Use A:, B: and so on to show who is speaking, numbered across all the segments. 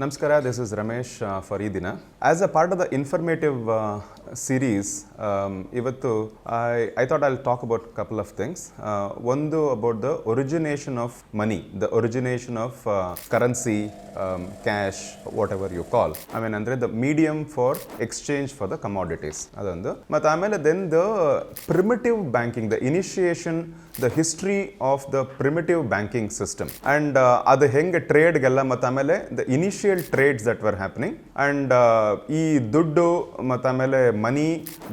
A: Namaskara, this is Ramesh for eedina. As a part of the informative series, ivattu I thought I'll talk about a couple of things. One about the origination of money, the origination of currency, cash, whatever you call. I mean, andre the medium for exchange for the commodities. Adandu. But amele then the primitive banking, the initiation, the history of the primitive banking system. And adu henge trade gella ಮತ್ತು ಆಮೇಲೆ the initial trades that were happening and ಈ ದುಡ್ಡು ಮತ್ತು ಆಮೇಲೆ ಮನಿ,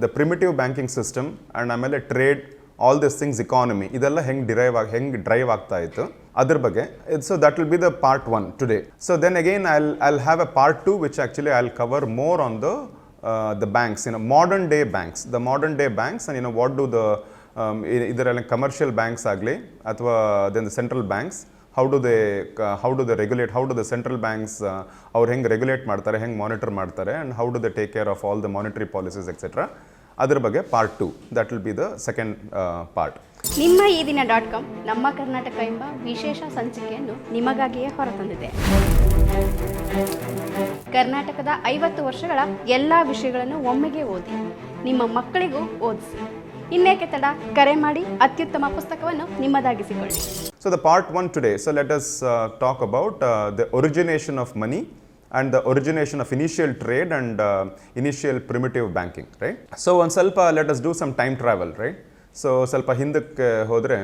A: the primitive banking system and ಆಮೇಲೆ trade, all these things, economy, ಇದೆಲ್ಲ ಹೆಂಗೆ drive ಆಗ್ತಾ ಇತ್ತು ಅದ್ರ ಬಗ್ಗೆ. So that will be the part 1 today. So then again I'll have a part 2 which actually I'll cover more on the banks, modern day banks, the modern day banks, and what do the ಇದರಲ್ಲಿ commercial banks ಆಗಲಿ ಅಥವಾ then the central banks, how do they regulate, how do the central banks ಅವ್ರು ಹೆಂಗೆ regulate ಮಾಡ್ತಾರೆ, ಹೆಂಗೆ monitor ಮಾಡ್ತಾರೆ, and how do they take care of all the monetary policies etc. ಅದ್ರ ಬಗ್ಗೆ part 2, that will be the second part.
B: ನಿಮ್ಮ eedina.com ನಮ್ಮ ಕರ್ನಾಟಕ ಎಂಬ ವಿಶೇಷ ಸಂಚಿಕೆಯನ್ನು ನಿಮಗಾಗಿಯೇ ಹೊರತಂದಿದೆ. ಕರ್ನಾಟಕದ 50 ವರ್ಷಗಳ ಎಲ್ಲ ವಿಷಯಗಳನ್ನು ಒಮ್ಮೆಗೆ ಓದಿ ನಿಮ್ಮ ಮಕ್ಕಳಿಗೂ ಓದಿಸಿ. ಇನ್ನೇಕೆ ತಡ, ಕರೆ ಮಾಡಿ ಅತ್ಯುತ್ತಮ ಪುಸ್ತಕವನ್ನು ನಿಮ್ಮದಾಗಿಸಿಕೊಳ್ಳಿ.
A: So the part 1 today, so let us talk about the origination of money and the origination of initial trade and initial primitive banking, right? So ಒಂದು ಸ್ವಲ್ಪ let us do some time travel, right? So ಸ್ವಲ್ಪ ಹಿಂದಕ್ಕೆ ಹೋದರೆ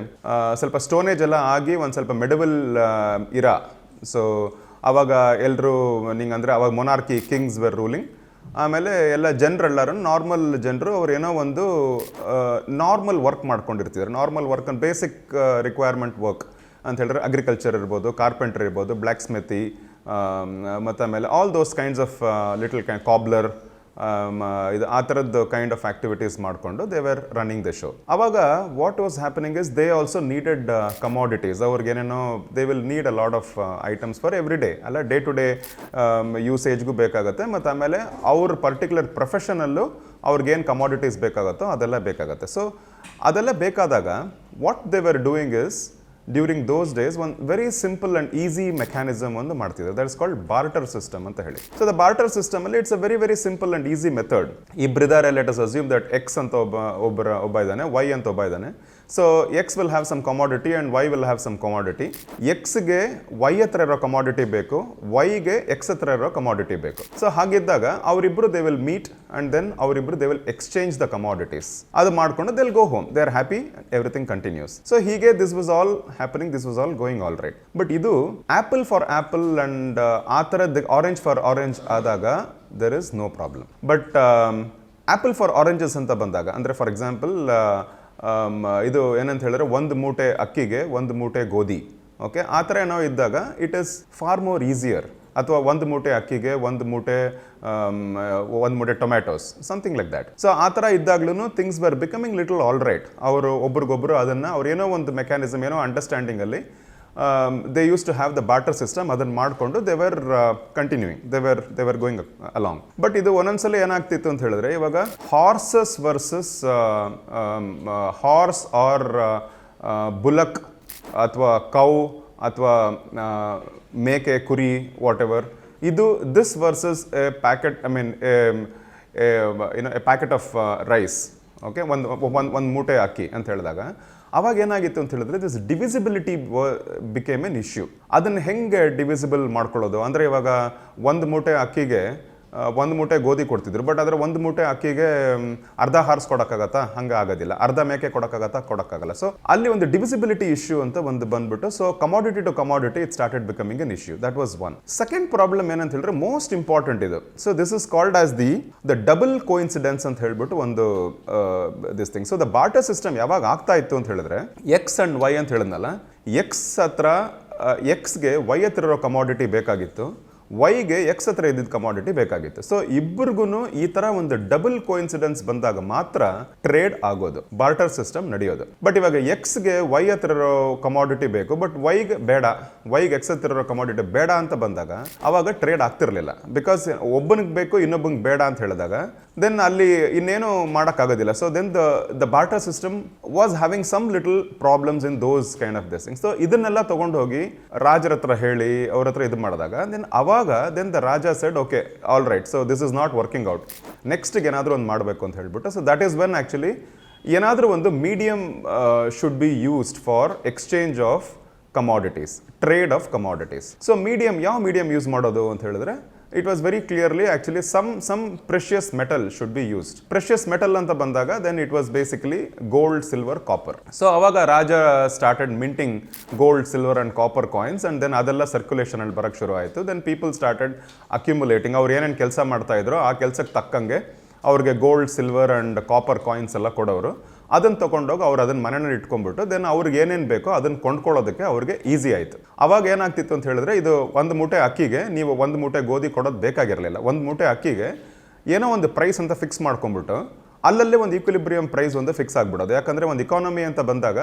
A: ಸ್ವಲ್ಪ stone age ಎಲ್ಲ ಆಗಿ ಒಂದು ಸ್ವಲ್ಪ ಮೆಡವಲ್ ಇರಾ. ಸೊ ಆವಾಗ ಎಲ್ಲರೂ ನಿಂಗಂದರೆ ಅವಾಗ ಮೊನಾರ್ಕಿ ಕಿಂಗ್ಸ್ ವೆರ್ ರೂಲಿಂಗ್. ಆಮೇಲೆ ಎಲ್ಲ ಜನರೆಲ್ಲರೂ ನಾರ್ಮಲ್ ಜನರು ಅವ್ರು ಏನೋ ಒಂದು ನಾರ್ಮಲ್ ವರ್ಕ್ ಮಾಡ್ಕೊಂಡಿರ್ತಿದ್ರು. Normal work and basic requirement work ಅಂತ ಹೇಳಿದ್ರೆ ಅಗ್ರಿಕಲ್ಚರ್ ಇರ್ಬೋದು, ಕಾರ್ಪೆಂಟರ್ ಇರ್ಬೋದು, ಬ್ಲ್ಯಾಕ್ ಸ್ಮಿತಿ, ಮತ್ತು ಆಮೇಲೆ all those kinds of little cobbler, ಇದು ಆ ಥರದ್ದು ಕೈಂಡ್ ಆಫ್ ಆಕ್ಟಿವಿಟೀಸ್ ಮಾಡಿಕೊಂಡು they were running the show. ಅವಾಗ what was happening is they also needed commodities. ಅವ್ರಿಗೇನೇನೋ they will need a lot of items for every day, ಅಲ್ಲ day to day ಯೂಸೇಜ್ಗೂ ಬೇಕಾಗುತ್ತೆ. ಮತ್ತು ಆಮೇಲೆ ಅವ್ರ ಪರ್ಟಿಕ್ಯುಲರ್ ಪ್ರೊಫೆಷನಲ್ಲೂ ಅವ್ರಿಗೇನು ಕಮಾಡಿಟೀಸ್ ಬೇಕಾಗುತ್ತೋ ಅದೆಲ್ಲ ಬೇಕಾಗುತ್ತೆ. ಸೊ ಅದೆಲ್ಲ ಬೇಕಾದಾಗ what they were doing is, during those days ಒಂದು very simple and easy mechanism ಒಂದು ಮಾಡ್ತಿದ್ರು, that is called barter system ಅಂತ ಹೇಳಿ. ಸೊ ದ ಬಾರ್ಟರ್ ಸಿಸ್ಟಮ್ ಅಲ್ಲಿ it's a very very simple and easy method. ಇಬ್ಬರಿದ್ದಾರೆ, let us assume that X ಅಂತ ಒಬ್ಬ ಇದ್ದಾನೆ, ವೈ ಅಂತ ಒಬ್ಬ ಇದ್ದಾನೆ. So X will have some commodity and Y will have some commodity. ಎಕ್ಸ್ಗೆ ವೈ ಹತ್ರ ಇರೋ ಕಮಾಡಿಟಿ ಬೇಕು, ವೈಗೆ ಎಕ್ಸ್ ಹತ್ರ ಇರೋ ಕಮಾಡಿಟಿ ಬೇಕು. ಸೊ ಹಾಗಿದ್ದಾಗ ಅವರಿಬ್ಬರು they will meet and then ಅವರಿಬ್ಬರು they will exchange the commodities. ಅದು ಮಾಡಿಕೊಂಡು they will go home, they are happy, everything continues. So ಹೀಗೆ this was all happening, this was all going all right. But ಇದು apple for apple and ಆ ಥರದ್ದು orange for orange ಆದಾಗ there is no problem. But apple for oranges ಅಂತ ಬಂದಾಗ, ಅಂದರೆ for example ಇದು ಏನಂತ ಹೇಳಿದ್ರೆ ಒಂದು ಮೂಟೆ ಅಕ್ಕಿಗೆ ಒಂದು ಮೂಟೆ ಗೋಧಿ, ಓಕೆ, ಆ ಥರ ಏನೋ ಇದ್ದಾಗ it is for more easier. ಅಥವಾ ಒಂದು ಮೂಟೆ ಅಕ್ಕಿಗೆ ಒಂದು ಮೂಟೆ tomatoes, something like that. So ಆ ಥರ ಇದ್ದಾಗ್ಲೂ things were becoming little all right. ಅವರು ಒಬ್ರಿಗೊಬ್ರು ಅದನ್ನು ಅವ್ರು ಏನೋ ಒಂದು ಮೆಕ್ಯಾನಿಸಮ್, ಏನೋ ಅಂಡರ್ಸ್ಟ್ಯಾಂಡಿಂಗಲ್ಲಿ they use to have the barter system. ಅದನ್ನು ಮಾಡಿಕೊಂಡು they were continuing, they were going along. But ಇದು ಒಂದೊಂದ್ಸಲ ಏನಾಗ್ತಿತ್ತು ಅಂತ ಹೇಳಿದ್ರೆ, ಇವಾಗ horses versus horse or bullock ಅಥವಾ ಕೌ ಅಥವಾ ಮೇಕೆ, ಕುರಿ, ವಾಟ್ ಎವರ್, ಇದು this versus a packet, I mean a packet of rice, okay, ಒಂದು ಮೂಟೆ ಅಕ್ಕಿ ಅಂತ ಹೇಳಿದಾಗ ಅವಾಗ ಏನಾಗಿತ್ತು ಅಂತ ಹೇಳಿದ್ರೆ this divisibility became an issue. ಅದನ್ನು ಹೆಂಗೆ ಡಿವಿಸಿಬಲ್ ಮಾಡ್ಕೊಳ್ಳೋದು ಅಂದರೆ, ಇವಾಗ ಒಂದು ಮೂಟೆ ಅಕ್ಕಿಗೆ ಒಂದು ಮೂಟೆ ಗೋಧಿ ಕೊಡ್ತಿದ್ರು, ಬಟ್ ಅದರ ಒಂದು ಮೂಟೆ ಅಕ್ಕಿಗೆ ಅರ್ಧ ಹಾರ್ಸ್ ಕೊಡೋಕ್ಕಾಗತ್ತಾ? ಹಂಗೆ ಆಗೋದಿಲ್ಲ. ಅರ್ಧ ಮೇಕೆ ಕೊಡೋಕ್ಕಾಗತ್ತಾ? ಕೊಡೋಕ್ಕಾಗಲ್ಲ. ಸೊ ಅಲ್ಲಿ ಒಂದು ಡಿವಿಸಿಬಿಲಿಟಿ ಇಶ್ಯೂ ಅಂತ ಒಂದು ಬಂದ್ಬಿಟ್ಟು, so commodity to commodity it started becoming an issue. That was one. Second problem ಏನಂತ ಹೇಳಿದ್ರೆ ಮೋಸ್ಟ್ ಇಂಪಾರ್ಟೆಂಟ್ ಇದು. So this is called as the double coincidence ಅಂತ ಹೇಳ್ಬಿಟ್ಟು ಒಂದು this thing. So the barter system ಯಾವಾಗ ಆಗ್ತಾ ಇತ್ತು ಅಂತ ಹೇಳಿದ್ರೆ, ಎಕ್ಸ್ ಅಂಡ್ ವೈ ಅಂತ ಹೇಳಿದ್ನಲ್ಲ, ಎಕ್ಸ್ ಹತ್ರ ಎಕ್ಸ್ಗೆ ವೈ ಹತ್ರ ಇರೋ ಕಮಾಡಿಟಿ ಬೇಕಾಗಿತ್ತು, ವೈಗೆ ಎಕ್ಸ್ ಹತ್ರ ಇದ್ದಿದ್ದ ಕಮಾಡಿಟಿ ಬೇಕಾಗಿತ್ತು. ಸೊ ಇಬ್ಬರಿಗೂ ಈ ತರ ಒಂದು ಡಬಲ್ ಕೋಇನ್ಸಿಡೆನ್ಸ್ ಬಂದಾಗ ಮಾತ್ರ ಟ್ರೇಡ್ ಆಗೋದು, ಬಾರ್ಟರ್ ಸಿಸ್ಟಮ್ ನಡೆಯೋದು. ಬಟ್ ಇವಾಗ ಎಕ್ಸ್ಗೆ ವೈ ಹತ್ರ ಇರೋ ಕಮಾಡಿಟಿ ಬೇಕು, ಬಟ್ ವೈಗೆ ಬೇಡ, ವೈಗೆ ಎಕ್ಸ್ ಹತ್ರ ಇರೋ ಕಮಾಡಿಟಿ ಬೇಡ ಅಂತ ಬಂದಾಗ ಅವಾಗ ಟ್ರೇಡ್ ಆಗ್ತಿರ್ಲಿಲ್ಲ. ಬಿಕಾಸ್ ಒಬ್ಬನಿಗೆ ಬೇಕು ಇನ್ನೊಬ್ಬನಿಗೆ ಬೇಡ ಅಂತ ಹೇಳಿದಾಗ ದೆನ್ ಅಲ್ಲಿ ಇನ್ನೇನು ಮಾಡೋಕ್ಕಾಗೋದಿಲ್ಲ. So then the barter system was having some little problems in those kind of this things. So ಇದನ್ನೆಲ್ಲ ತಗೊಂಡು ಹೋಗಿ ರಾಜರ ಹತ್ರ ಹೇಳಿ ಅವ್ರ ಹತ್ರ ಇದು ಮಾಡಿದಾಗ ದೆನ್ ಅವಾಗ ಅವಾಗ then the raja said okay all right, so this is not working out, ನೆಕ್ಸ್ಟ್ಗೆ ಏನಾದರೂ ಒಂದು ಮಾಡಬೇಕು ಅಂತ ಹೇಳ್ಬಿಟ್ಟು. So that is when actually ಏನಾದರೂ ಒಂದು medium should be used for exchange of commodities, trade of commodities. So medium, ಯಾವ ಮೀಡಿಯಮ್ ಯೂಸ್ ಮಾಡೋದು ಅಂತ ಹೇಳಿದ್ರೆ it was very clearly actually some precious metal should be used. Precious metal ಅಂತ ಬಂದಾಗ then it was basically gold, silver, copper. So ಅವಾಗ raja started minting gold, silver and copper coins and then ಅದೆಲ್ಲ ಸರ್ಕ್ಯುಲೇಷನಲ್ಲಿ ಬರೋಕ್ಕೆ ಶುರು ಆಯಿತು. Then people started accumulating. ಅವ್ರು ಏನೇನು ಕೆಲಸ ಮಾಡ್ತಾ ಇದ್ರು ಆ ಕೆಲಸಕ್ಕೆ ತಕ್ಕಂಗೆ ಅವ್ರಿಗೆ gold, silver and copper coins ಎಲ್ಲ ಕೊಡೋರು. ಅದನ್ನು ತೊಗೊಂಡೋಗಿ ಅವ್ರು ಅದನ್ನು ಮನೆಯಲ್ಲಿ ಇಟ್ಕೊಂಡ್ಬಿಟ್ಟು ದೆನ್ ಅವ್ರಿಗೆ ಏನೇನು ಬೇಕೋ ಅದನ್ನು ಕೊಂಡ್ಕೊಳ್ಳೋದಕ್ಕೆ ಅವ್ರಿಗೆ ಈಸಿ ಆಯಿತು. ಅವಾಗ ಏನಾಗ್ತಿತ್ತು ಅಂತ ಹೇಳಿದ್ರೆ, ಇದು ಒಂದು ಮೂಟೆ ಅಕ್ಕಿಗೆ ನೀವು ಒಂದು ಮೂಟೆ ಗೋಧಿ ಕೊಡೋದು ಬೇಕಾಗಿರಲಿಲ್ಲ. ಒಂದು ಮೂಟೆ ಅಕ್ಕಿಗೆ ಏನೋ ಒಂದು ಪ್ರೈಸ್ ಅಂತ ಫಿಕ್ಸ್ ಮಾಡ್ಕೊಂಡ್ಬಿಟ್ಟು ಅಲ್ಲಲ್ಲೇ ಒಂದು ಈಕ್ವಿಲಿಬ್ರಿಯಂ ಪ್ರೈಸ್ ಒಂದು ಫಿಕ್ಸ್ ಆಗಿಬಿಡೋದು. ಯಾಕಂದರೆ ಒಂದು ಇಕಾನಮಿ ಅಂತ ಬಂದಾಗ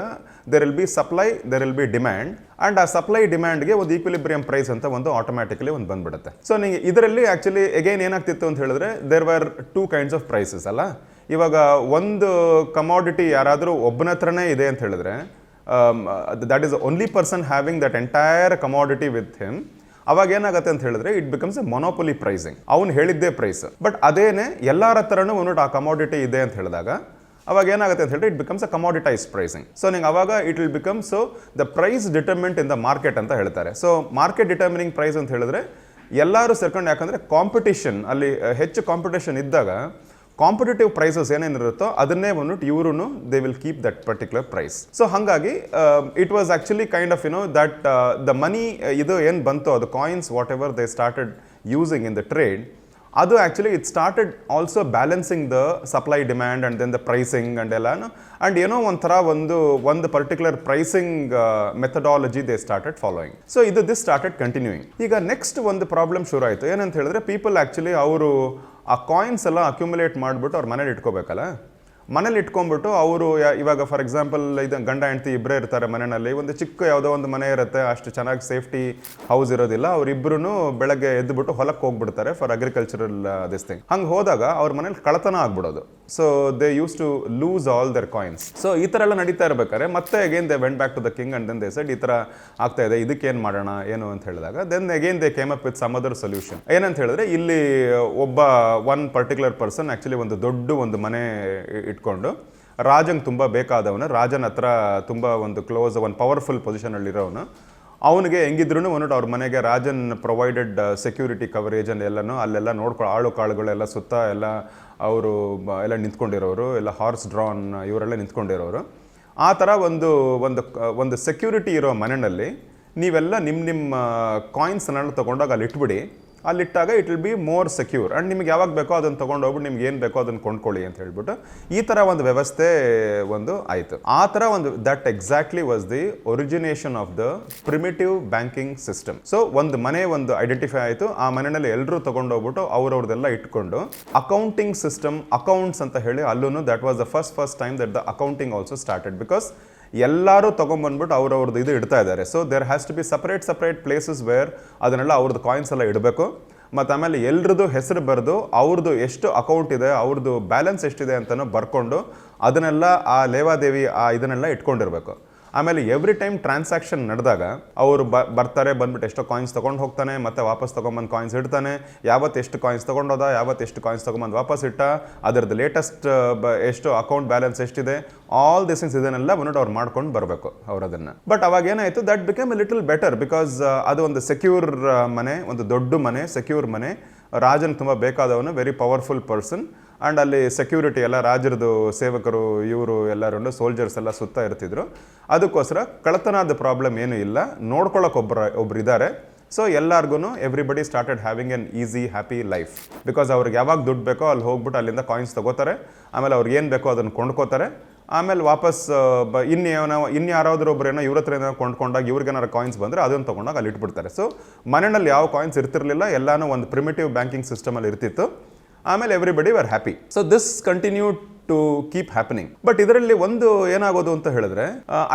A: there will be supply, there will be demand, and ಆ ಸಪ್ಲೈ ಡಿಮ್ಯಾಂಡ್ಗೆ ಒಂದು ಈಕ್ವಿಲಿಬ್ರಿಯಂ ಪ್ರೈಸ್ ಅಂತ ಒಂದು ಆಟೋಮ್ಯಾಟಿಕಲಿ ಒಂದು ಬಂದ್ಬಿಡುತ್ತೆ. ಸೊ ನಿಮಗೆ ಇದರಲ್ಲಿ ಆ್ಯಕ್ಚುಲಿ ಎಗೈನ್ ಏನಾಗ್ತಿತ್ತು ಅಂತ ಹೇಳಿದ್ರೆ there were 2 kinds of prices ಅಲ್ಲ. ಇವಾಗ ಒಂದು ಕಮಾಡಿಟಿ ಯಾರಾದರೂ ಒಬ್ಬನ ಹತ್ರನೇ ಇದೆ ಅಂತ ಹೇಳಿದ್ರೆ that is only person having that entire commodity with him. ಅವಾಗ ಏನಾಗುತ್ತೆ ಅಂತ ಹೇಳಿದ್ರೆ ಇಟ್ ಬಿಕಮ್ಸ್ ಎ ಮೊನೋಪೊಲಿ ಪ್ರೈಸಿಂಗ್. ಅವ್ನು ಹೇಳಿದ್ದೇ ಪ್ರೈಸ್, ಬಟ್ ಅದೇನೆ ಎಲ್ಲರ ಹತ್ರನೂ ಒಂದು ಆ ಕಮಾಡಿಟಿ ಇದೆ ಅಂತ ಹೇಳಿದಾಗ ಅವಾಗ ಏನಾಗುತ್ತೆ ಅಂತ ಹೇಳಿದ್ರೆ it becomes a commoditise pricing. So ನಿಂಗೆ ಅವಾಗ it will become so the price determent in the market ಅಂತ ಹೇಳ್ತಾರೆ. ಸೊ ಮಾರ್ಕೆಟ್ ಡಿಟರ್ಮಿನಿಂಗ್ ಪ್ರೈಸ್ ಅಂತ ಹೇಳಿದ್ರೆ ಎಲ್ಲರೂ ಸೇರ್ಕೊಂಡು, ಯಾಕಂದರೆ ಕಾಂಪಿಟೇಷನ್ ಅಲ್ಲಿ ಹೆಚ್ಚು ಕಾಂಪಿಟೇಷನ್ ಇದ್ದಾಗ ಕಾಂಪಿಟೇಟಿವ್ ಪ್ರೈಸಸ್ ಏನೇನಿರುತ್ತೋ ಅದನ್ನೇ ಬಂದ್ಬಿಟ್ಟು ಇವರು they will keep that particular price. So ಹಾಗಾಗಿ it was actually kind of that the money ಇದು ಏನು ಬಂತು ಅದು coins whatever they started using in the trade, ಅದು actually it started also balancing the supply demand and then the pricing and ಎಲ್ಲಾನು, and ಏನೋ ಒಂಥರ ಒಂದು particular pricing methodology they started following. So this started continuing. ಈಗ next ಒಂದು problem ಶುರು ಆಯಿತು. ಏನಂತ ಹೇಳಿದ್ರೆ ಪೀಪಲ್ ಆ್ಯಕ್ಚುಲಿ ಅವರು ಆ ಕಾಯಿನ್ಸ್ ಎಲ್ಲ ಅಕ್ಯುಮುಲೇಟ್ ಮಾಡಿಬಿಟ್ಟು ಅವ್ರ ಮನೇಲಿ ಇಟ್ಕೋಬೇಕಲ್ಲ. ಮನೇಲಿ ಇಟ್ಕೊಂಡ್ಬಿಟ್ಟು ಅವರು ಇವಾಗ ಫಾರ್ ಎಕ್ಸಾಂಪಲ್ ಇದು ಗಂಡ ಹೆಂಡತಿ ಇಬ್ಬರೇ ಇರ್ತಾರೆ ಮನೆಯಲ್ಲಿ, ಒಂದು ಚಿಕ್ಕ ಯಾವುದೋ ಒಂದು ಮನೆ ಇರುತ್ತೆ, ಅಷ್ಟು ಚೆನ್ನಾಗಿ ಸೇಫ್ಟಿ ಹೌಸ್ ಇರೋದಿಲ್ಲ, ಅವರಿಬ್ಬರೂ ಬೆಳಗ್ಗೆ ಎದ್ದುಬಿಟ್ಟು ಹೊಲಕ್ಕೆ ಹೋಗ್ಬಿಡ್ತಾರೆ ಫಾರ್ ಅಗ್ರಿಕಲ್ಚರಲ್ ದಿಸ್ ಥಿಂಗ್. ಹಂಗೆ ಹೋದಾಗ ಅವ್ರ ಮನೇಲಿ ಕಳತನ ಆಗ್ಬಿಡೋದು. So they use to lose all their coins. So ಈ ಥರ ಎಲ್ಲ ನಡೀತಾ ಇರ್ಬೇಕಾದ್ರೆ ಮತ್ತೆ again they went back to the king and then they said ಈ ಥರ ಆಗ್ತಾ ಇದೆ, ಇದಕ್ಕೇನು ಮಾಡೋಣ ಏನು ಅಂತ ಹೇಳಿದಾಗ then again they came up with some other solution. ಏನಂತ ಹೇಳಿದ್ರೆ ಇಲ್ಲಿ ಒನ್ ಪರ್ಟಿಕ್ಯುಲರ್ ಪರ್ಸನ್ ಆ್ಯಕ್ಚುಲಿ ಒಂದು ಮನೆ ಇಟ್ಕೊಂಡು ರಾಜಂಗೆ ತುಂಬ ಬೇಕಾದವನು, ರಾಜನ ಹತ್ರ ತುಂಬ ಒಂದು ಕ್ಲೋಸ್ ಒಂದು ಪವರ್ಫುಲ್ ಪೊಸಿಷನಲ್ಲಿರೋನು, ಅವನಿಗೆ ಹೆಂಗಿದ್ರು ಅವ್ರ ಮನೆಗೆ ರಾಜನ್ ಪ್ರೊವೈಡೆಡ್ ಸೆಕ್ಯೂರಿಟಿ ಕವರೇಜ್ ಎಲ್ಲನೂ ಅಲ್ಲೆಲ್ಲ ಆಳು ಕಾಳುಗಳೆಲ್ಲ ಸುತ್ತ ಎಲ್ಲ ಅವರು ಎಲ್ಲ ನಿಂತ್ಕೊಂಡಿರೋರು, ಎಲ್ಲ ಹಾರ್ಸ್ ಡ್ರಾನ್ ಇವರೆಲ್ಲ ನಿಂತ್ಕೊಂಡಿರೋರು. ಆ ಥರ ಒಂದು ಸೆಕ್ಯೂರಿಟಿ ಇರೋ ಮನೆಯಲ್ಲಿ ನೀವೆಲ್ಲ ನಿಮ್ಮ ಕಾಯಿನ್ಸ್ನೆಲ್ಲ ತೊಗೊಂಡಾಗ ಅಲ್ಲಿ ಇಟ್ಬಿಡಿ. ಅಲ್ಲಿಟ್ಟಾಗ it will be more secure and ನಿಮ್ಗೆ ಯಾವಾಗ ಬೇಕೋ ಅದನ್ನು ತೊಗೊಂಡೋಗ್ಬಿಟ್ಟು ನಿಮ್ಗೆ ಏನು ಬೇಕೋ ಅದನ್ನು ಕೊಂಡ್ಕೊಳ್ಳಿ ಅಂತ ಹೇಳ್ಬಿಟ್ಟು ಈ ಥರ ಒಂದು ವ್ಯವಸ್ಥೆ ಆಯಿತು. ಆ ಥರ that exactly was the origination of the primitive banking system. So ಒಂದು ಐಡೆಂಟಿಫೈ ಆಯಿತು. ಆ ಮನೆಯಲ್ಲಿ ಎಲ್ಲರೂ ತೊಗೊಂಡೋಗ್ಬಿಟ್ಟು ಅವ್ರವ್ರದ್ದೆಲ್ಲ ಇಟ್ಕೊಂಡು ಅಕೌಂಟಿಂಗ್ ಸಿಸ್ಟಮ್, ಅಕೌಂಟ್ಸ್ ಅಂತ ಹೇಳಿ ಅಲ್ಲೂ that was the first time that the accounting also started. Because ಎಲ್ಲರೂ ತೊಗೊಂಬಂದ್ಬಿಟ್ಟು ಅವ್ರವ್ರದ್ದು ಇದು ಇಡ್ತಾ ಇದ್ದಾರೆ. So there has to be separate places where ಅದನ್ನೆಲ್ಲ ಅವ್ರದ್ದು ಕಾಯಿನ್ಸ್ ಎಲ್ಲ ಇಡಬೇಕು. ಮತ್ತು ಆಮೇಲೆ ಎಲ್ರದ್ದು ಹೆಸರು ಬರೆದು ಅವ್ರದ್ದು ಎಷ್ಟು ಅಕೌಂಟ್ ಇದೆ, ಅವ್ರದ್ದು ಬ್ಯಾಲೆನ್ಸ್ ಎಷ್ಟಿದೆ ಅಂತಲೂ ಬರ್ಕೊಂಡು ಅದನ್ನೆಲ್ಲ ಆ ಲೇವಾದೇವಿ ಇದನ್ನೆಲ್ಲ ಇಟ್ಕೊಂಡಿರ್ಬೇಕು. ಆಮೇಲೆ ಎವ್ರಿ ಟೈಮ್ ಟ್ರಾನ್ಸಾಕ್ಷನ್ ನಡೆದಾಗ ಅವರು ಬರ್ತಾರೆ, ಬಂದ್ಬಿಟ್ಟು ಎಷ್ಟೋ ಕಾಯಿನ್ಸ್ ತೊಗೊಂಡು ಹೋಗ್ತಾನೆ, ಮತ್ತೆ ವಾಪಸ್ ತೊಗೊಂಬಂದು ಕಾಯಿನ್ಸ್ ಇಡ್ತಾನೆ, ಯಾವತ್ತು ಎಷ್ಟು ಕಾಯಿನ್ಸ್ ತೊಗೊಂಡೋದ, ಯಾವತ್ತು ಎಷ್ಟು ಕಾಯಿನ್ಸ್ ತೊಗೊಂಬಂದು ವಾಪಸ್ ಇಟ್ಟ, ಅದರದ್ದು ಲೇಟೆಸ್ಟ್ ಎಷ್ಟು ಅಕೌಂಟ್ ಬ್ಯಾಲೆನ್ಸ್ ಎಷ್ಟಿದೆ, ಆಲ್ ದಿಸ್ ಥಿಂಗ್ಸ್ ಇದನ್ನೆಲ್ಲ ಬಂದ್ಬಿಟ್ಟು ಅವ್ರು ಮಾಡ್ಕೊಂಡು ಬರಬೇಕು ಅವ್ರು ಅದನ್ನು. ಬಟ್ ಅವಾಗ ಏನಾಯಿತು, that become A little better because ಅದು ಒಂದು ಸೆಕ್ಯೂರ್ ಮನೆ, ಒಂದು ದೊಡ್ಡ ಮನೆ, ಸೆಕ್ಯೂರ್ ಮನೆ, ರಾಜನ್ ತುಂಬ ಬೇಕಾದವನು, ವೆರಿ ಪವರ್ಫುಲ್ ಪರ್ಸನ್. ಆ್ಯಂಡ್ ಅಲ್ಲಿ ಸೆಕ್ಯೂರಿಟಿ ಎಲ್ಲ ರಾಜರದು ಸೇವಕರು ಇವರು ಎಲ್ಲರೂ ಸೋಲ್ಜರ್ಸ್ ಎಲ್ಲ ಸುತ್ತ ಇರ್ತಿದ್ರು. ಅದಕ್ಕೋಸ್ಕರ ಕಳತನದ ಪ್ರಾಬ್ಲಮ್ ಏನೂ ಇಲ್ಲ, ನೋಡ್ಕೊಳ್ಳೋಕೆ ಒಬ್ರು ಇದ್ದಾರೆ. ಸೊ ಎಲ್ಲರಿಗೂ everybody started having N easy happy life. Because ಅವ್ರಿಗೆ ಯಾವಾಗ ದುಡ್ಡು ಬೇಕೋ ಅಲ್ಲಿ ಹೋಗ್ಬಿಟ್ಟು ಅಲ್ಲಿಂದ ಕಾಯಿನ್ಸ್ ತೊಗೋತಾರೆ, ಆಮೇಲೆ ಅವ್ರಿಗೆ ಏನು ಬೇಕೋ ಅದನ್ನು ಕೊಂಡ್ಕೋತಾರೆ, ಆಮೇಲೆ ವಾಪಸ್ ಇನ್ಯಾರಾದ್ರೂ ಒಬ್ಬರೇನೋ ಇವ್ರ ಹತ್ರ ಏನೋ ಕೊಂಡ್ಕೊಂಡಾಗ ಇವ್ರಿಗೇನಾರು ಕಾಯಿನ್ಸ್ ಬಂದರೆ ಅದನ್ನು ತೊಗೊಂಡಾಗ ಅಲ್ಲಿ ಇಟ್ಬಿಡ್ತಾರೆ. ಸೊ ಮನೆಯಲ್ಲಿ ಯಾವ ಕಾಯಿನ್ಸ್ ಇರ್ತಿರ್ಲಿಲ್ಲ, ಎಲ್ಲನೂ ಒಂದು ಪ್ರಿಮಿಟಿವ್ ಬ್ಯಾಂಕಿಂಗ್ ಸಿಸ್ಟಮಲ್ಲಿ ಇರ್ತಿತ್ತು. ಆಮೇಲೆ everybody were happy. So this continued to keep happening. But ಇದರಲ್ಲಿ ಒಂದು ಏನಾಗೋದು ಅಂತ ಹೇಳಿದ್ರೆ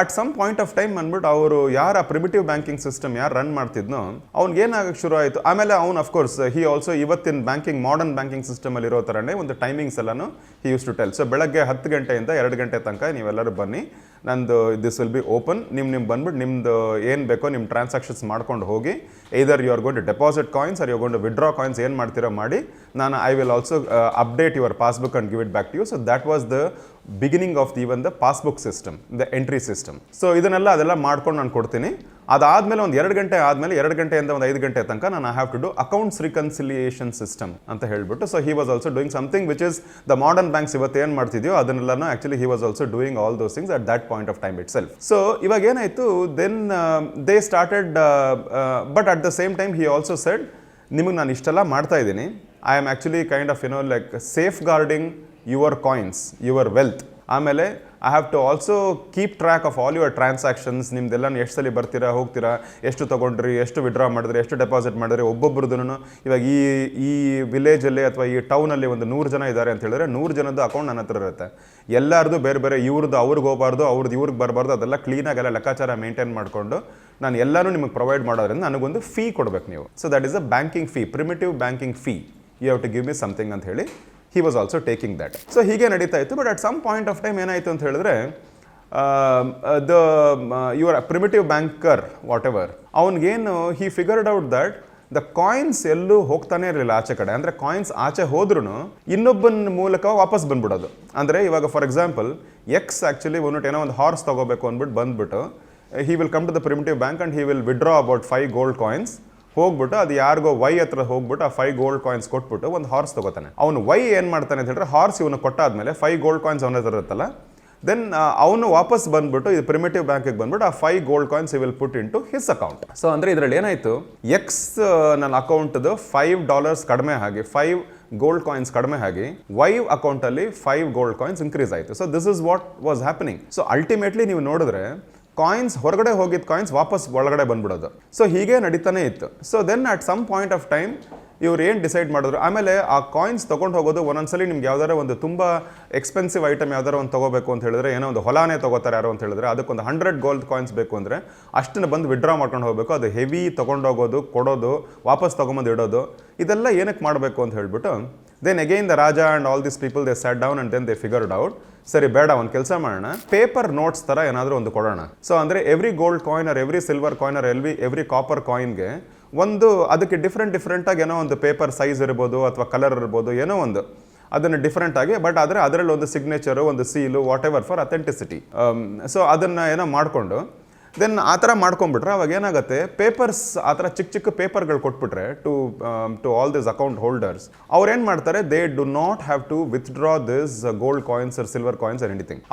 A: at some point of time ಅಂದ್ಬಿಟ್ಟು ಅವರು ಯಾರು ಆ ಪ್ರಿಮಿಟಿವ್ ಬ್ಯಾಂಕಿಂಗ್ ಸಿಸ್ಟಮ್ ಯಾರು ರನ್ ಮಾಡ್ತಿದ್ನೋ ಅವ್ನಿಗೆ ಏನಾಗಕ್ಕೆ ಶುರು ಆಯಿತು. ಆಮೇಲೆ ಅವ್ನು ಅಫ್ಕೋರ್ಸ್ ಆಲ್ಸೋ ಇವತ್ತಿನ ಬ್ಯಾಂಕಿಂಗ್ ಮಾಡರ್ನ್ ಬ್ಯಾಂಕಿಂಗ್ ಸಿಸ್ಟಮಲ್ಲಿ ಇರೋ ಥರನೇ ಒಂದು ಟೈಮಿಂಗ್ಸ್ ಎಲ್ಲನೂ he use to tell. So ಬೆಳಗ್ಗೆ 10 ಗಂಟೆಯಿಂದ 2 ಗಂಟೆ ತನಕ ನೀವೆಲ್ಲರೂ ಬನ್ನಿ, ನಂದು ದಿಸ್ ವಿಲ್ ಬಿ ಓಪನ್, ನಿಮ್ಮ ಬಂದ್ಬಿಟ್ಟು ನಿಮ್ದು ಏನು ಬೇಕೋ ನಿಮ್ಮ ಟ್ರಾನ್ಸಾಕ್ಷನ್ಸ್ ಮಾಡ್ಕೊಂಡು ಹೋಗಿ, either you are going to deposit coins or you are going to withdraw coins, ಏನು ಮಾಡ್ತೀರೋ ಮಾಡಿ, ನಾನು I will also update your passbook and give it back to you. So that was the beginning of the passbook system, the entry system. So ಅದೆಲ್ಲ ಮಾಡ್ಕೊಂಡು ನಾನು ಕೊಡ್ತೀನಿ. ಅದಾದಮೇಲೆ ಒಂದು 2 ಗಂಟೆ ಆದಮೇಲೆ 2 ಗಂಟೆಯಿಂದ ಒಂದು 5 ಗಂಟೆ ತನಕ ನಾನು I have to do accounts reconciliation system ಅಂತ ಹೇಳ್ಬಿಟ್ಟು. So he was also doing something which is the modern banks ಇವತ್ತು ಏನು ಮಾಡ್ತಿದ್ಯೋ ಅದನ್ನೆಲ್ಲನೂ actually he was also doing all those things at that point of time itself. So ಇವಾಗ ಏನಾಯಿತು, then they started, but at the same time he also said, ನಿಮಗೆ ನಾನು ಇಷ್ಟೆಲ್ಲ ಮಾಡ್ತಾ ಇದ್ದೀನಿ, I am actually kind of like safe guarding your coins, your wealth. ಆಮೇಲೆ I have to also keep track of all your transactions. ನಿಮ್ದೆಲ್ಲ ಎಷ್ಟು ಸಲ ಬರ್ತೀರಾ, ಹೋಗ್ತೀರಾ, ಎಷ್ಟು ತೊಗೊಂಡ್ರಿ, ಎಷ್ಟು ವಿಡ್ರಾ ಮಾಡಿದ್ರಿ, ಎಷ್ಟು ಡೆಪಾಸಿಟ್ ಮಾಡಿದ್ರಿ, ಒಬ್ಬೊಬ್ರದ್ದು. ಇವಾಗ ಈ ವಿಲೇಜಲ್ಲಿ ಅಥವಾ ಈ ಟೌನಲ್ಲಿ ಒಂದು 100 ಜನ ಇದ್ದಾರೆ ಅಂತ ಹೇಳಿದ್ರೆ 100 ಜನದ್ದು ಅಕೌಂಟ್ ನನ್ನ ಹತ್ರ ಇರುತ್ತೆ. ಎಲ್ಲರದು ಬೇರೆ ಬೇರೆ, ಇವ್ರದ್ದು ಅವ್ರಿಗೆ ಹೋಗಬಾರ್ದು, ಅವ್ರದ್ದು ಇವ್ರಿಗೆ ಬರಬಾರ್ದು, ಅದೆಲ್ಲ ಕ್ಲೀನಾಗೆಲ್ಲ ಲೆಕ್ಕಾಚಾರ ಮೇಂಟೈನ್ ಮಾಡಿಕೊಂಡು ನಾನು ಎಲ್ಲನೂ ನಿಮಗೆ ಪ್ರೊವೈಡ್ ಮಾಡೋದ್ರಿಂದ ನನಗೊಂದು ಫೀ ಕೊಡಬೇಕು ನೀವು. So that is a banking fee, primitive banking fee, you have to give me something ಅಂತ ಹೇಳಿ he was also taking that. So ಹೀಗೆ ನಡೀತಾ ಇತ್ತು. But at some point of time ಏನಾಯಿತು ಅಂತ ಹೇಳಿದ್ರೆ, your primitive banker whatever, ಅವನಿಗೇನು he figured out that the coins ಎಲ್ಲೂ ಹೋಗ್ತಾನೆ ಇರಲಿಲ್ಲ ಆಚೆ ಕಡೆ. ಅಂದರೆ ಕಾಯಿನ್ಸ್ ಆಚೆ ಹೋದ್ರೂ ಇನ್ನೊಬ್ಬನ ಮೂಲಕ ವಾಪಸ್ ಬಂದ್ಬಿಡೋದು. ಅಂದರೆ ಇವಾಗ ಫಾರ್ ಎಕ್ಸಾಂಪಲ್ ಎಕ್ಸ್ ಆ್ಯಕ್ಚುಲಿ ಏನೋ ಒಂದು ಹಾರ್ಸ್ ತೊಗೋಬೇಕು ಅಂದ್ಬಿಟ್ಟು ಬಂದ್ಬಿಟ್ಟು, he will come to the primitive bank and he will withdraw about 5 gold coins. ಹೋಗ್ಬಿಟ್ಟು ಅದು ಯಾರಿಗೋ ವೈ ಹತ್ರ ಹೋಗ್ಬಿಟ್ಟು ಆ 5 ಗೋಲ್ಡ್ ಕಾಯಿನ್ಸ್ ಕೊಟ್ಬಿಟ್ಟು ಒಂದು ಹಾರ್ಸ್ ತೊಗೋತಾನೆ. ಅವನು ವೈ ಏನು ಮಾಡ್ತಾನೆ ಅಂತ ಹೇಳಿದ್ರೆ, ಹಾರ್ಸ್ ಇವನು ಕೊಟ್ಟಾದ್ಮೇಲೆ 5 ಗೋಲ್ಡ್ ಕಾಯಿನ್ಸ್ ಅವನ ಹತ್ರ ಇರುತ್ತಲ್ಲ, ದೆನ್ ಅವನು ವಾಪಸ್ ಬಂದ್ಬಿಟ್ಟು ಇದು ಪ್ರಿಮಿಟಿವ್ ಬ್ಯಾಂಕಿಗೆ ಬಂದ್ಬಿಟ್ಟು ಆ 5 gold coins will put into his account. So ಅಂದರೆ ಇದರಲ್ಲಿ ಏನಾಯಿತು, ಎಕ್ಸ್ ನನ್ನ ಅಕೌಂಟ್ದು $5 ಕಡಿಮೆ ಆಗಿ 5 ಗೋಲ್ಡ್ ಕಾಯಿನ್ಸ್ ಕಡಿಮೆ ಆಗಿ ವೈ ಅಕೌಂಟಲ್ಲಿ 5 ಗೋಲ್ಡ್ ಕಾಯಿನ್ಸ್ ಇನ್ಕ್ರೀಸ್ ಆಯಿತು. So this is what was happening. So ultimately ನೀವು ನೋಡಿದ್ರೆ ಕಾಯಿನ್ಸ್ ಹೊರಗಡೆ ಹೋಗಿದ್ದ ಕಾಯಿನ್ಸ್ ವಾಪಸ್ ಒಳಗಡೆ ಬಂದ್ಬಿಡೋದು. ಸೊ ಹೀಗೆ ನಡೀತಾನೆ ಇತ್ತು. So then at some point of time ಇವ್ರು ಏನು ಡಿಸೈಡ್ ಮಾಡಿದ್ರು, ಆಮೇಲೆ ಆ ಕಾಯಿನ್ಸ್ ತೊಗೊಂಡು ಹೋಗೋದು ಒಂದೊಂದ್ಸಲಿ ನಿಮ್ಗೆ ಯಾವ್ದಾರ ಒಂದು ತುಂಬ ಎಕ್ಸ್ಪೆನ್ಸಿವ್ ಐಟಮ್ ಯಾವ್ದಾರ ಒಂದು ತೊಗೋಬೇಕು ಅಂತ ಹೇಳಿದ್ರೆ, ಏನೋ ಒಂದು ಹೊಲಾನೇ ತೊಗೋತಾರೆ ಯಾರೋ ಅಂತ ಹೇಳಿದ್ರೆ, ಅದಕ್ಕೊಂದು 100 ಗೋಲ್ಡ್ ಕಾಯಿನ್ಸ್ ಬೇಕು ಅಂದರೆ ಅಷ್ಟನ್ನು ಬಂದು ವಿಡ್ರಾ ಮಾಡ್ಕೊಂಡು ಹೋಗಬೇಕು. ಅದು ಹೆವಿ ತೊಗೊಂಡೋಗೋದು, ಕೊಡೋದು, ವಾಪಸ್ ತೊಗೊಂಬಂದು ಇಡೋದು, ಇದೆಲ್ಲ ಏನಕ್ಕೆ ಮಾಡಬೇಕು ಅಂತ ಹೇಳ್ಬಿಟ್ಟು, then again the raja and all this people they sat down and then they figured out, ಸರಿ ಬೇಡ ಒಂದು ಕೆಲಸ ಮಾಡೋಣ, ಪೇಪರ್ ನೋಟ್ಸ್ ಥರ ಏನಾದರೂ ಒಂದು ಕೊಡೋಣ. ಸೊ ಅಂದರೆ every gold coin or every silver coin or every copper ಕಾಯಿನ್ಗೆ ಒಂದು ಅದಕ್ಕೆ ಡಿಫ್ರೆಂಟಾಗಿ ಏನೋ ಒಂದು ಪೇಪರ್ ಸೈಜ್ ಇರ್ಬೋದು ಅಥವಾ ಕಲರ್ ಇರ್ಬೋದು, ಏನೋ ಒಂದು ಅದನ್ನು ಡಿಫ್ರೆಂಟಾಗಿ, ಬಟ್ ಆದರೆ ಅದರಲ್ಲಿ ಒಂದು ಸಿಗ್ನೇಚರು, ಒಂದು seal, what ever for authenticity. So ಅದನ್ನು ಏನೋ ಮಾಡಿಕೊಂಡು ದೆನ್ ಆ ಥರ ಮಾಡ್ಕೊಂಡ್ಬಿಟ್ರೆ ಅವಾಗ ಏನಾಗುತ್ತೆ, ಪೇಪರ್ಸ್ ಆ ಥರ ಚಿಕ್ಕ ಚಿಕ್ಕ ಪೇಪರ್ಗಳು ಕೊಟ್ಬಿಟ್ರೆ to all this account holders, ಅವ್ರು ಏನು ಮಾಡ್ತಾರೆ, they do not have to withdraw this gold coins or silver coins or anything.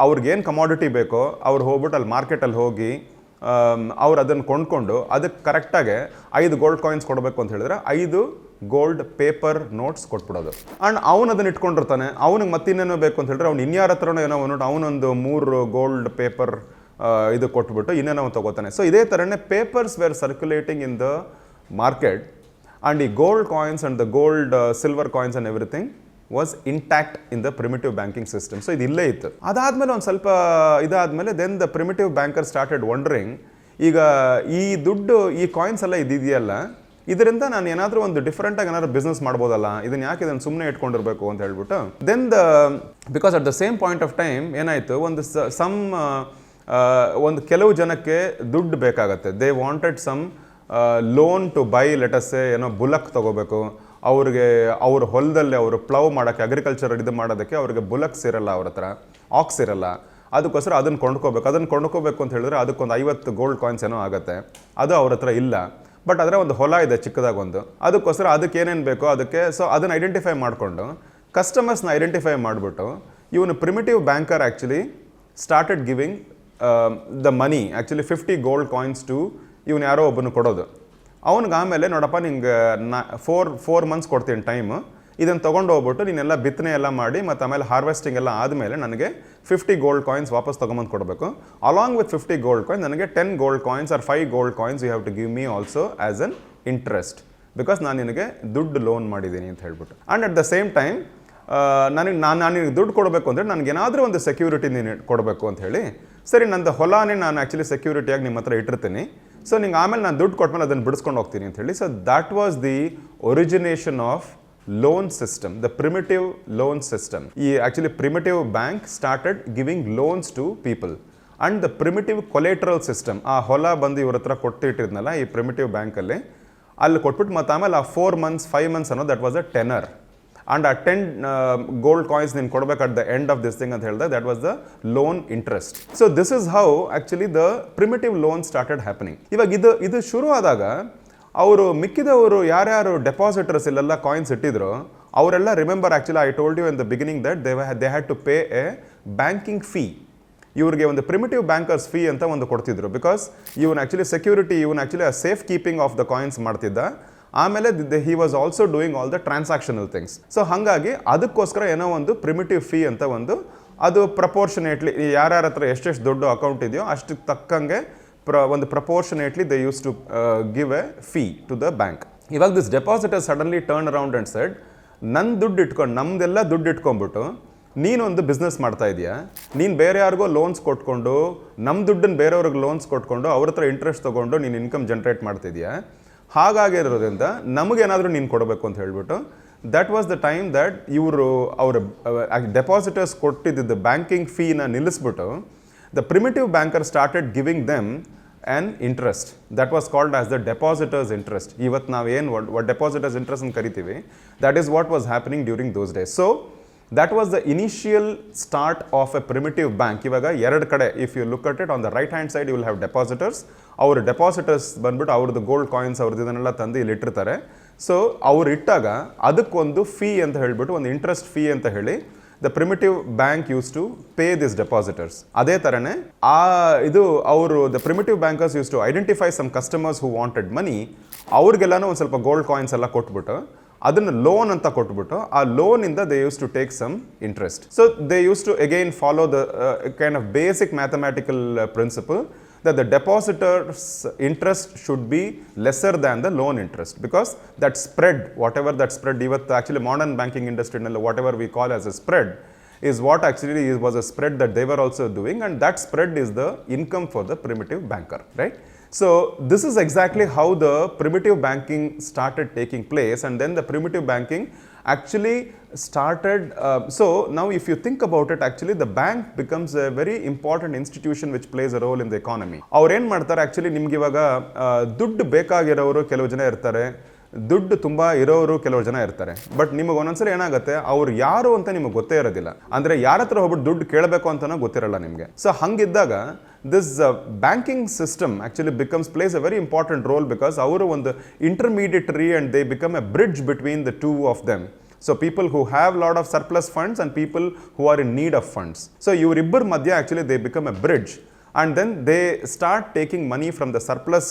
A: ಅವ್ರಿಗೇನು ಕಮಾಡಿಟಿ ಬೇಕೋ ಅವ್ರು ಹೋಗ್ಬಿಟ್ಟು ಅಲ್ಲಿ ಮಾರ್ಕೆಟಲ್ಲಿ ಹೋಗಿ ಅವ್ರು ಅದನ್ನು ಕೊಂಡ್ಕೊಂಡು ಅದಕ್ಕೆ ಕರೆಕ್ಟಾಗಿ 5 ಗೋಲ್ಡ್ ಕಾಯಿನ್ಸ್ ಕೊಡಬೇಕು ಅಂತ ಹೇಳಿದ್ರೆ 5 ಗೋಲ್ಡ್ ಪೇಪರ್ ನೋಟ್ಸ್ ಕೊಟ್ಬಿಡೋದು. ಆ್ಯಂಡ್ ಅವನು ಅದನ್ನು ಇಟ್ಕೊಂಡಿರ್ತಾನೆ. ಅವನಿಗೆ ಮತ್ತಿನ್ನೇನೋ ಬೇಕು ಅಂತ ಹೇಳಿದ್ರೆ ಅವ್ನು ಇನ್ಯಾರ ಹತ್ರನೋ ಏನೋ ನೋಟ್ ಅವನೊಂದು 3 ಗೋಲ್ಡ್ ಪೇಪರ್ ಇದು ಕೊಟ್ಬಿಟ್ಟು ಇನ್ನೇನೋ ತಗೋತಾನೆ. ಸೊ ಇದೇ ಥರನೇ papers were circulating in the market and ಈ gold coins and the gold silver coins and everything was intact in the primitive banking system. So ಇದು ಇಲ್ಲೇ ಇತ್ತು. ಅದಾದಮೇಲೆ ಒಂದು ಸ್ವಲ್ಪ ಇದಾದಮೇಲೆ then the primitive banker started wondering, ಈಗ ಈ ದುಡ್ಡು ಈ ಕಾಯಿನ್ಸ್ ಎಲ್ಲ ಇದೆಯಲ್ಲ, ಇದರಿಂದ ನಾನು ಏನಾದರೂ ಒಂದು ಡಿಫ್ರೆಂಟಾಗಿ ಏನಾದ್ರು ಬಿಸ್ನೆಸ್ ಮಾಡ್ಬೋದಲ್ಲ, ಇದನ್ನು ಯಾಕೆ ಇದನ್ನು ಸುಮ್ಮನೆ ಇಟ್ಕೊಂಡಿರ್ಬೇಕು ಅಂತ ಹೇಳ್ಬಿಟ್ಟು then because at the same point of time ಏನಾಯಿತು, ಒಂದು ಕೆಲವು ಜನಕ್ಕೆ ದುಡ್ಡು ಬೇಕಾಗತ್ತೆ. They wanted some loan to buy let's say ಏನೋ ಬುಲಕ್ ತೊಗೋಬೇಕು, ಅವ್ರಿಗೆ ಅವ್ರ ಹೊಲದಲ್ಲಿ ಅವರು ಪ್ಲವ್ ಮಾಡೋಕ್ಕೆ ಅಗ್ರಿಕಲ್ಚರ್ ಇದು ಮಾಡೋದಕ್ಕೆ ಅವ್ರಿಗೆ ಬುಲಕ್ಸ್ ಇರಲ್ಲ, ಅವ್ರ ಹತ್ರ ಆಕ್ಸ್ ಇರಲ್ಲ, ಅದಕ್ಕೋಸ್ಕರ ಅದನ್ನು ಕೊಂಡ್ಕೋಬೇಕು ಅಂತ ಹೇಳಿದ್ರೆ ಅದಕ್ಕೊಂದು 50 ಗೋಲ್ಡ್ ಕಾಯಿನ್ಸ್ ಏನೋ ಆಗುತ್ತೆ, ಅದು ಅವ್ರ ಹತ್ರ ಇಲ್ಲ. ಬಟ್ ಅದರ ಒಂದು ಹೊಲ ಇದೆ ಚಿಕ್ಕದಾಗೊಂದು, ಅದಕ್ಕೋಸ್ಕರ ಅದಕ್ಕೆ ಏನೇನು ಬೇಕೋ ಅದಕ್ಕೆ. ಸೊ ಅದನ್ನು ಐಡೆಂಟಿಫೈ ಮಾಡಿಕೊಂಡು ಕಸ್ಟಮರ್ಸ್ನ ಐಡೆಂಟಿಫೈ ಮಾಡಿಬಿಟ್ಟು ಇವನು primitive banker actually started giving the money actually 50 gold coins to ಇವನು ಯಾರೋ ಒಬ್ಬನು ಕೊಡೋದು. ಅವ್ನಿಗೆ ಆಮೇಲೆ ನೋಡಪ್ಪ ನಿಂಗೆ 4 ಮಂತ್ಸ್ ಕೊಡ್ತೀನಿ ಟೈಮು, ಇದನ್ನು ತೊಗೊಂಡು ಹೋಗ್ಬಿಟ್ಟು ನೀನೆಲ್ಲ ಬಿತ್ತನೆ ಎಲ್ಲ ಮಾಡಿ ಮತ್ತು ಆಮೇಲೆ ಹಾರ್ವೆಸ್ಟಿಂಗ್ ಎಲ್ಲ ಆದಮೇಲೆ ನನಗೆ 50 ಗೋಲ್ಡ್ ಕಾಯಿನ್ಸ್ ವಾಪಸ್ ತೊಗೊಂಬಂದು ಕೊಡಬೇಕು. ಅಲಾಂಗ್ ವಿತ್ 50 ಗೋಲ್ಡ್ ಕಾಯಿನ್ಸ್ ನನಗೆ 10 gold coins or 5 gold coins you have to give me also as an interest, because ನಾನು ನಿನಗೆ ದುಡ್ಡು ಲೋನ್ ಮಾಡಿದ್ದೀನಿ ಅಂತ ಹೇಳ್ಬಿಟ್ಟು. And at the same time ನಾನು ದುಡ್ಡು ಕೊಡಬೇಕು ಅಂದರೆ ನನಗೇನಾದರೂ ಒಂದು ಸೆಕ್ಯೂರಿಟಿ ನೀನು ಕೊಡಬೇಕು ಅಂತ ಹೇಳಿ, ಸರಿ ನಂದು ಹೊಲಾನೇ ನಾನು ಆ್ಯಕ್ಚುಲಿ ಸೆಕ್ಯೂರಿಟಿಯಾಗಿ ನಿಮ್ಮ ಹತ್ರ ಇಟ್ಟಿರ್ತೀನಿ, ಸೊ ನಿಂಗೆ ಆಮೇಲೆ ನಾನು ದುಡ್ಡು ಕೊಟ್ಮೇಲೆ ಅದನ್ನು ಬಿಡಿಸ್ಕೊಂಡು ಹೋಗ್ತೀನಿ ಅಂತ ಹೇಳಿ. So that was the origination of loan system, the primitive loan system. Actually, primitive bank started giving loans to people. And the primitive collateral system, ಆ ಹೊಲ ಬಂದು ಇವ್ರ ಹತ್ರ ಕೊಟ್ಟಿಟ್ಟಿದ್ನಲ್ಲ ಈ ಪ್ರಿಮಿಟಿವ್ ಬ್ಯಾಂಕಲ್ಲಿ, ಅಲ್ಲಿ ಕೊಟ್ಬಿಟ್ಟು ಮತ್ತು ಆಮೇಲೆ ಆ 4 months 5 months ಅನ್ನೋ that was a tenor. And ಆ 10 ಗೋಲ್ಡ್ ಕಾಯಿನ್ಸ್ ನೀನು ಕೊಡ್ಬೇಕು at the end of this thing ಅಂತ ಹೇಳಿದೆ, that was the loan interest. So this is how actually the primitive loan started happening. ಇವಾಗ ಇದು ಶುರು ಆದಾಗ ಅವರು ಮಿಕ್ಕಿದವರು ಯಾರ್ಯಾರು ಡೆಪಾಸಿಟರ್ಸ್ ಇಲ್ಲೆಲ್ಲ ಕಾಯಿನ್ಸ್ ಇಟ್ಟಿದ್ರು ಅವರೆಲ್ಲ remember, actually I told you in the beginning that they had to pay a banking fee. ಇವ್ರಿಗೆ ಒಂದು ಪ್ರಿಮಿಟಿವ್ ಬ್ಯಾಂಕರ್ಸ್ ಫೀ ಅಂತ ಒಂದು ಕೊಡ್ತಿದ್ರು, because even actually security, even actually ಆ safe keeping of the coins ಮಾಡ್ತಿದ್ದ. ಆಮೇಲೆ he was also doing all the transactional things. So ಹಾಗಾಗಿ ಅದಕ್ಕೋಸ್ಕರ ಏನೋ ಒಂದು ಪ್ರಿಮಿಟಿವ್ ಫೀ ಅಂತ ಅದು ಪ್ರಪೋರ್ಷನೇಟ್ಲಿ ಯಾರ್ಯಾರ ಹತ್ರ ಎಷ್ಟೆಷ್ಟು ದೊಡ್ಡ ಅಕೌಂಟ್ ಇದೆಯೋ ಅಷ್ಟಕ್ಕೆ ತಕ್ಕಂಗೆ ಒಂದು proportionately they use to give a fee to the bank. ಇವಾಗ this depositor suddenly turn around and said, ನನ್ನ ದುಡ್ಡು ಇಟ್ಕೊಂಡು ನಮ್ದೆಲ್ಲ ದುಡ್ಡು ಇಟ್ಕೊಂಡ್ಬಿಟ್ಟು ನೀನೊಂದು ಬಿಸ್ನೆಸ್ ಮಾಡ್ತಾ ಇದೆಯಾ, ನೀನು ಬೇರೆ ಯಾರಿಗೋ ಲೋನ್ಸ್ ಕೊಟ್ಕೊಂಡು ನಮ್ಮ ದುಡ್ಡನ್ನು ಬೇರೆಯವ್ರಿಗೆ ಲೋನ್ಸ್ ಕೊಟ್ಕೊಂಡು ಅವ್ರ ಹತ್ರ ಇಂಟ್ರೆಸ್ಟ್ ತೊಗೊಂಡು ನೀನು ಇನ್ಕಮ್ ಜನ್ರೇಟ್ ಮಾಡ್ತಿದ್ಯಾ, ಹಾಗಾಗಿರೋದ್ರಿಂದ ನಮಗೇನಾದರೂ ನೀನು ಕೊಡಬೇಕು ಅಂತ ಹೇಳ್ಬಿಟ್ಟು that was the time that ಅವ್ರ ಡೆಪಾಸಿಟರ್ಸ್ ಕೊಟ್ಟಿದ್ದ banking ಫೀನ ನಿಲ್ಲಿಸ್ಬಿಟ್ಟು the primitive banker started giving them an interest that was called as the depositors interest. Ivat now what depositors interest ಅಂತ ಕರಿತೀವಿ, that is what was happening during those days. So that was the initial start of a primitive bank. ಇವಾಗ ಎರಡು ಕಡೆ, if you look at it, on the right hand side you will have depositors. ಅವ್ರ depositors ಬಂದ್ಬಿಟ್ಟು ಅವ್ರದ್ದು gold coins ಅವ್ರದ್ದು ಇದನ್ನೆಲ್ಲ ತಂದು ಇಲ್ಲಿ ಇಟ್ಟಿರ್ತಾರೆ. ಸೊ ಅವ್ರು ಇಟ್ಟಾಗ ಅದಕ್ಕೊಂದು ಫೀ ಅಂತ ಹೇಳ್ಬಿಟ್ಟು ಒಂದು ಇಂಟ್ರೆಸ್ಟ್ ಫೀ ಅಂತ ಹೇಳಿ the primitive bank used to pay these depositors. ಅದೇ ಥರನೇ the primitive bankers used to identify some customers who wanted money. ಅವ್ರಿಗೆಲ್ಲನೂ ಒಂದು ಸ್ವಲ್ಪ ಗೋಲ್ಡ್ ಕಾಯಿನ್ಸ್ ಎಲ್ಲ ಕೊಟ್ಬಿಟ್ಟು ಅದನ್ನು ಲೋನ್ ಅಂತ ಕೊಟ್ಬಿಟ್ಟು ಆ ಲೋನಿಂದ they use to take some interest. So they use to again follow the kind of basic mathematical principle that the depositor's interest should be lesser than the loan interest, because that spread, whatever that spread, actually modern banking industry, whatever we call as a spread, is what actually was a spread that they were also doing, and that spread is the income for the primitive banker, right? So this is exactly how the primitive banking started taking place, and then the primitive banking actually started. So now if you think about it, actually the bank becomes a very important institution which plays a role in the economy. ಅವ್ರು ಏನು ಮಾಡ್ತಾರೆ, actually ನಿಮ್ಗೆ ಇವಾಗ ದುಡ್ಡು ಬೇಕಾಗಿರೋರು ಕೆಲವು ಜನ ಇರ್ತಾರೆ, ದುಡ್ಡು ತುಂಬ ಇರೋರು ಕೆಲವು ಜನ ಇರ್ತಾರೆ. ಬಟ್ ನಿಮಗೆ ಒಂದೊಂದ್ಸಲ ಏನಾಗುತ್ತೆ, ಅವ್ರು ಯಾರು ಅಂತ ನಿಮಗೆ ಗೊತ್ತೇ ಇರೋದಿಲ್ಲ. ಅಂದರೆ ಯಾರ ಹತ್ರ ಹೋಗ್ಬಿಟ್ಟು ದುಡ್ಡು ಕೇಳಬೇಕು ಅಂತಲೂ ಗೊತ್ತಿರಲ್ಲ ನಿಮಗೆ. ಸೊ ಹಂಗಿದ್ದಾಗ this banking system actually plays a very important role, because ಅವರು ಒಂದು intermediary and they become a bridge between the two of them. So people who have lot of surplus funds and people who are in need of funds. So ಇವರಿಬ್ಬರ ಮಧ್ಯ actually they become a bridge, and then they start taking money from the surplus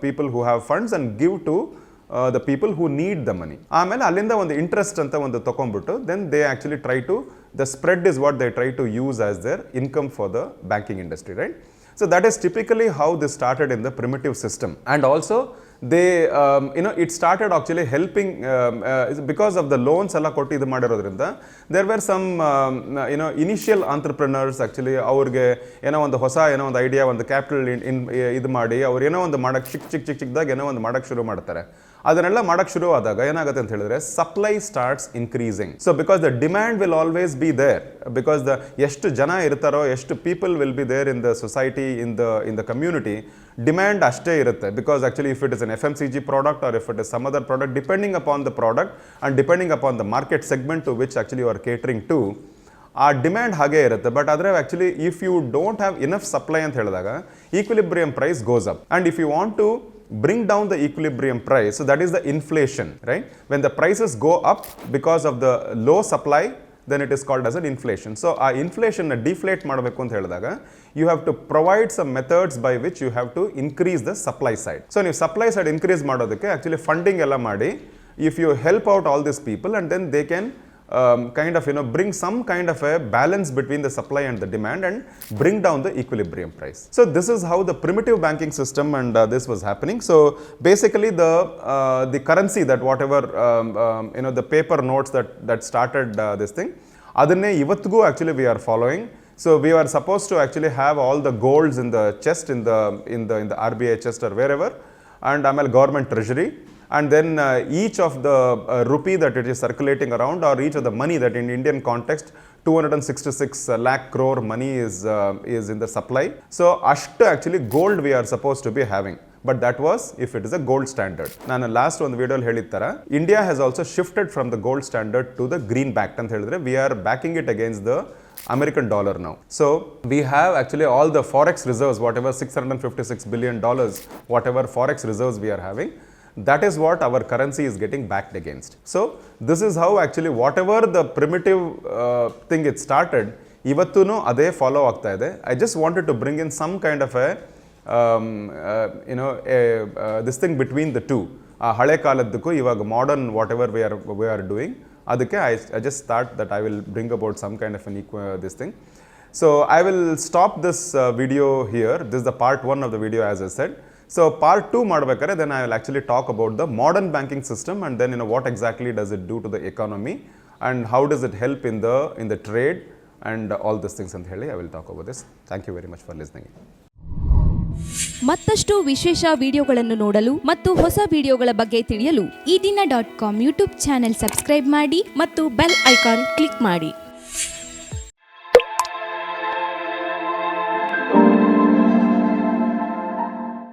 A: people who have funds and give to the people who need the money. ಆಮೇಲೆ ಅಲ್ಲಿಂದ ಒಂದು interest ಅಂತ ಒಂದು ತಗೊಂಡ್ಬಿಟ್ಟು then they actually try to, the spread is what they try to use as their income for the banking industry, right? So that is typically how this started in the primitive system. And also they it started actually helping because of the loans alla kotti idu ಮಾಡಿರೋದ್ರಿಂದ there were some initial entrepreneurs actually ಅವ್ರಿಗೆ ಏನೋ ಒಂದು ಹೊಸ ಏನೋ ಒಂದು idea, ಒಂದು capital ಇದು ಮಾಡಿ ಅವ್ರು ಏನೋ ಒಂದು ಮಾಡಕ್ಕೆ ಚಿಕ್ಕದಾಗ ಏನೋ ಒಂದು ಮಾಡಕ್ಕೆ ಶುರು ಮಾಡ್ತಾರೆ. ಅದನ್ನೆಲ್ಲ ಮಾಡಕ್ಕೆ ಶುರು ಆದಾಗ ಏನಾಗುತ್ತೆ ಅಂತ ಹೇಳಿದ್ರೆ supply starts increasing. So because the demand will always be there, because ಎಷ್ಟು ಜನ ಇರ್ತಾರೋ, ಎಷ್ಟು people will be there in the society, in the community, demand ಅಷ್ಟೇ ಇರುತ್ತೆ. Because actually if it is an FMCG product or if it is some other product, depending upon the product and depending upon the market segment to which actually you are catering to, ಆ demand ಹಾಗೇ ಇರುತ್ತೆ. But ಆದರೆ actually if you don't have enough supply ಅಂತ ಹೇಳಿದಾಗ equilibrium price goes up. And if you want to bring down the equilibrium price, so that is the inflation, right? When the prices go up because of the low supply, then it is called as an inflation. So ಆ inflation deflate ಮಾಡಬೇಕು ಅಂತ ಹೇಳಿದಾಗ you have to provide some methods by which you have to increase the supply side. So ನೀವು supply side increase ಮಾಡೋದಕ್ಕೆ actually funding ಎಲ್ಲ ಮಾಡಿ, if you help out all these people and then they can kind of bring some kind of a balance between the supply and the demand and bring down the equilibrium price. So this is how the primitive banking system and this was happening. So basically the currency that whatever the paper notes that started this thing, adanne ivattugu actually we are following. So we are supposed to actually have all the golds in the chest in the RBI chest or wherever, and amel government treasury. and then each of the rupee that it is circulating around, or each of the money that in Indian context 266 lakh crore money is in the supply. So ashtu actually gold we are supposed to be having, but that was if it is a gold standard. ನಾನು last ಒಂದು ವಿಡಿಯೋಲಿ ಹೇಳಿದ ಥರ India has also shifted from the gold standard to the greenback ಅಂತ ಹೇಳಿದ್ರೆ we are backing it against the American dollar now. So we have actually all the forex reserves, whatever $656 billion, whatever forex reserves we are having, that is what our currency is getting backed against. So this is how actually whatever the primitive thing it started, ivattunu ade follow ಆಗ್ತಾ ಇದೆ. I just wanted to bring in some kind of a this thing between the two. ಹಳೆ ಕಾಲದ್ದಕ್ಕೂ ಇವಾಗ modern what ever we are doing ಅದಕ್ಕೆ I just thought that I will bring about some kind of an this thing. So I will stop this video here. This is the part 1 of the video, as I said. So part 2 ಮಾಡಬೇಕಾದ್ರೆ then I will actually talk about the modern banking system, and then what exactly does it do to the economy and how does it help in the trade and all these things ಅಂತ ಹೇಳಿ I will talk about this. Thank you very much for listening.
C: ಮತ್ತಷ್ಟು ವಿಶೇಷ ವಿಡಿಯೋಗಳನ್ನು ನೋಡಲು ಮತ್ತು ಹೊಸ ವಿಡಿಯೋಗಳ ಬಗ್ಗೆ ತಿಳಿಯಲು eedina.com ಯೂಟ್ಯೂಬ್ ಚಾನೆಲ್ ಸಬ್ಸ್ಕ್ರೈಬ್ ಮಾಡಿ ಮತ್ತು ಬೆಲ್ ಐಕಾನ್ ಕ್ಲಿಕ್ ಮಾಡಿ.